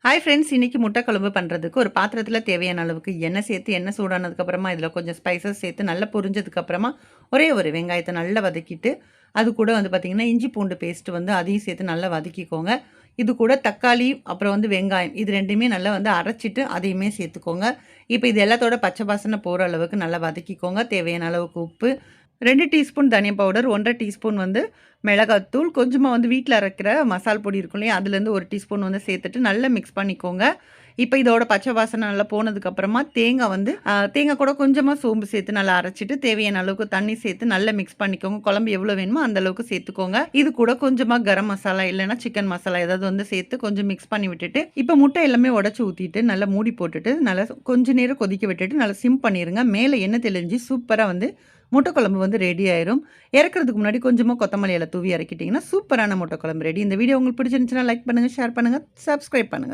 Hi friends, இன்னைக்கு முட்டை குழம்பு பண்ணுறதுக்கு ஒரு பாத்திரத்தில் தேவையான அளவுக்கு எண்ணெய் சேர்த்து எண்ணெய் சூடானதுக்கப்புறமா இதில் கொஞ்சம் ஸ்பைசஸ் சேர்த்து நல்லா பொரிஞ்சதுக்கப்புறமா ஒரே ஒரு வெங்காயத்தை நல்லா வதக்கிட்டு அது கூட வந்து பார்த்திங்கன்னா இஞ்சி பூண்டு பேஸ்ட்டு வந்து அதையும் சேர்த்து நல்லா வதக்கிக்கோங்க. இது கூட தக்காளி அப்புறம் வந்து வெங்காயம் இது ரெண்டுமே நல்லா வந்து அரைச்சிட்டு அதையுமே சேர்த்துக்கோங்க. இப்போ இது எல்லாத்தோட பச்சை வாசனை போகிற அளவுக்கு நல்லா வதக்கிக்கோங்க. தேவையான அளவுக்கு உப்பு, 2 டீஸ்பூன் தனியா பவுடர், 1 1/2 டீஸ்பூன் வந்து மிளகாத்தூள், கொஞ்சமாக வந்து வீட்டில் அரைக்கிற மசால் பொடி இருக்கும் இல்லையா, அதுலேருந்து 1 டீஸ்பூன் வந்து சேர்த்துட்டு நல்லா மிக்ஸ் பண்ணிக்கோங்க. இப்போ இதோட பச்சை வாசனை நல்லா போனதுக்கப்புறமா தேங்காய் வந்து தேங்காய் கூட கொஞ்சமாக சோம்பு சேர்த்து நல்லா அரைச்சிட்டு தேவையான அளவுக்கு தண்ணி சேர்த்து நல்லா மிக்ஸ் பண்ணிக்கோங்க. குழம்பு எவ்வளோ வேணுமோ அந்த அளவுக்கு சேர்த்துக்கோங்க. இது கூட கொஞ்சமாக கரம் மசாலா இல்லைன்னா சிக்கன் மசாலா ஏதாவது வந்து சேர்த்து கொஞ்சம் மிக்ஸ் பண்ணி விட்டுட்டு இப்போ முட்டை எல்லாமே உடச்சி ஊற்றிட்டு நல்லா மூடி போட்டுட்டு நல்லா கொஞ்ச நேரம் கொதிக்க விட்டுட்டு நல்லா சிம் பண்ணிடுங்க. மேலே எண்ணெய் தெளிஞ்சு சூப்பராக வந்து முட்டை குழம்பு வந்து ரெடி ஆயிரும். இறக்குறதுக்கு முன்னாடி கொஞ்சமாக கொத்தமல்லி இலை தூவி இறக்கிட்டிங்கன்னா சூப்பரான முட்டை குழம்பு ரெடி. இந்த வீடியோ உங்களுக்கு பிடிச்சிருந்துச்சுன்னா லைக் பண்ணுங்கள், ஷேர் பண்ணுங்கள், சப்ஸ்கிரைப் பண்ணுங்கள்.